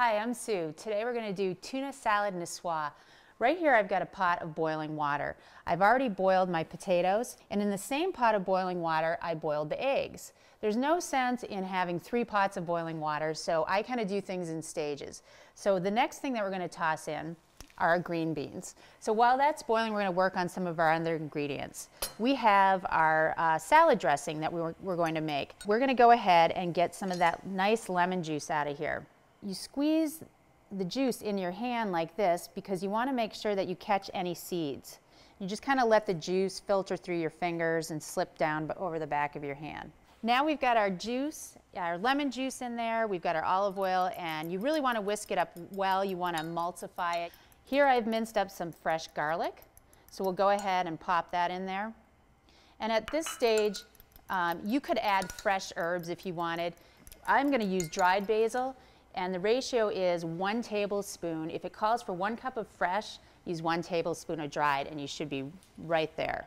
Hi, I'm Sue. Today we're going to do tuna salad niçoise. Right here I've got a pot of boiling water. I've already boiled my potatoes, and in the same pot of boiling water I boiled the eggs. There's no sense in having 3 pots of boiling water, so I kind of do things in stages. So the next thing that we're going to toss in are our green beans. So while that's boiling, we're going to work on some of our other ingredients. We have our salad dressing that we're going to make. We're going to go ahead and get some of that nice lemon juice out of here. You squeeze the juice in your hand like this because you want to make sure that you catch any seeds. You just kind of let the juice filter through your fingers and slip down over the back of your hand. Now we've got our juice, our lemon juice in there, we've got our olive oil, and you really want to whisk it up well. You want to emulsify it. Here I've minced up some fresh garlic, so we'll go ahead and pop that in there. And at this stage, you could add fresh herbs if you wanted. I'm going to use dried basil, and the ratio is 1 tablespoon. If it calls for 1 cup of fresh, use 1 tablespoon of dried, and you should be right there.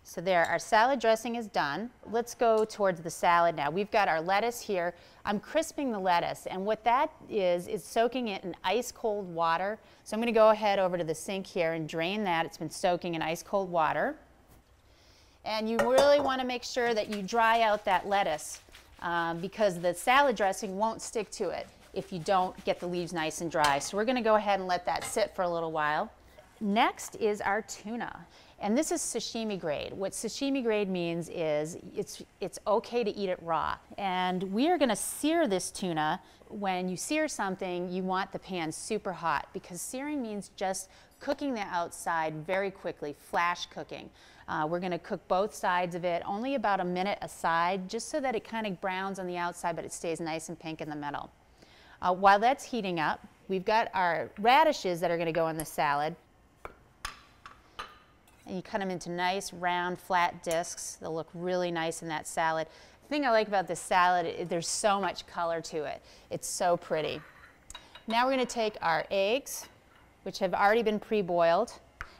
So there, our salad dressing is done. Let's go towards the salad now. We've got our lettuce here. I'm crisping the lettuce, and what that is soaking it in ice cold water. So I'm going to go ahead over to the sink here and drain that. It's been soaking in ice cold water. And you really want to make sure that you dry out that lettuce because the salad dressing won't stick to it if you don't get the leaves nice and dry. So we're going to go ahead and let that sit for a little while. Next is our tuna. And this is sashimi grade. What sashimi grade means is it's okay to eat it raw. And we are going to sear this tuna. When you sear something, you want the pan super hot because searing means just cooking the outside very quickly, flash cooking. We're going to cook both sides of it, only about a minute aside, just so that it kind of browns on the outside, but it stays nice and pink in the middle. While that's heating up, we've got our radishes that are going to go in the salad. And you cut them into nice, round, flat discs. They'll look really nice in that salad. The thing I like about this salad, there's so much color to it. It's so pretty. Now we're going to take our eggs, which have already been pre-boiled.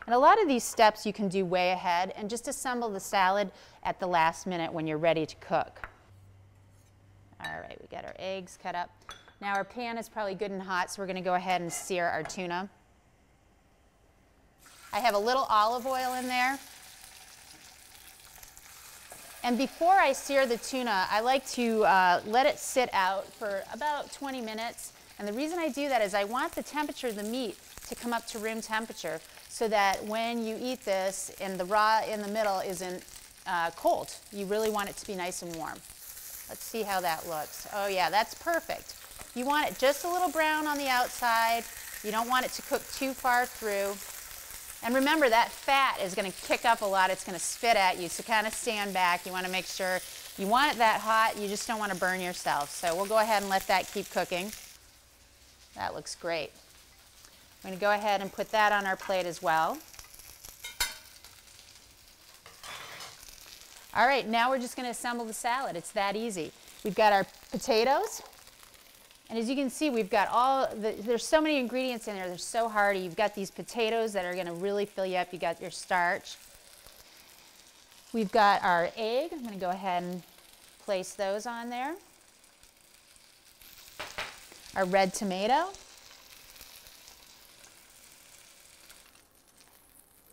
And a lot of these steps you can do way ahead and just assemble the salad at the last minute when you're ready to cook. All right, we got our eggs cut up. Now our pan is probably good and hot, so we're going to go ahead and sear our tuna. I have a little olive oil in there. And before I sear the tuna, I like to let it sit out for about 20 minutes. And the reason I do that is I want the temperature of the meat to come up to room temperature so that when you eat this and the raw in the middle isn't cold. You really want it to be nice and warm. Let's see how that looks. Oh yeah, that's perfect. You want it just a little brown on the outside. You don't want it to cook too far through. And remember, that fat is going to kick up a lot. It's going to spit at you, so kind of stand back. You want to make sure you want it that hot. You just don't want to burn yourself. So we'll go ahead and let that keep cooking. That looks great. I'm going to go ahead and put that on our plate as well. All right, now we're just going to assemble the salad. It's that easy. We've got our potatoes. And as you can see, we've got there's so many ingredients in there. They're so hearty. You've got these potatoes that are going to really fill you up. You got your starch. We've got our egg. I'm going to go ahead and place those on there. Our red tomato.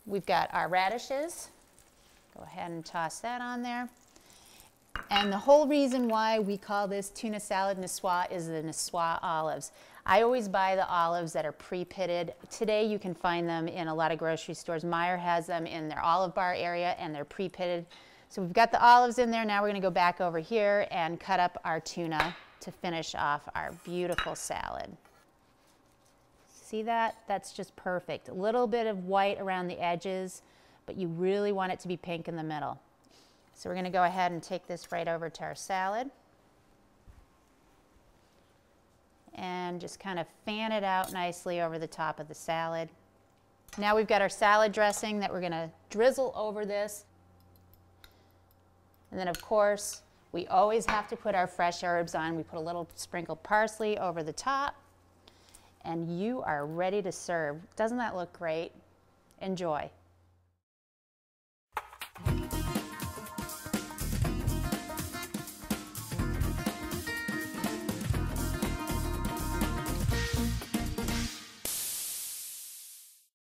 We've got our radishes. Go ahead and toss that on there. And the whole reason why we call this tuna salad niçoise is the niçoise olives. I always buy the olives that are pre-pitted. Today you can find them in a lot of grocery stores. Meijer has them in their olive bar area and they're pre-pitted. So we've got the olives in there. Now we're going to go back over here and cut up our tuna to finish off our beautiful salad. See that? That's just perfect. A little bit of white around the edges, but you really want it to be pink in the middle. So we're going to go ahead and take this right over to our salad and just kind of fan it out nicely over the top of the salad. Now we've got our salad dressing that we're going to drizzle over this. And then of course, we always have to put our fresh herbs on. We put a little sprinkled parsley over the top and you are ready to serve. Doesn't that look great? Enjoy.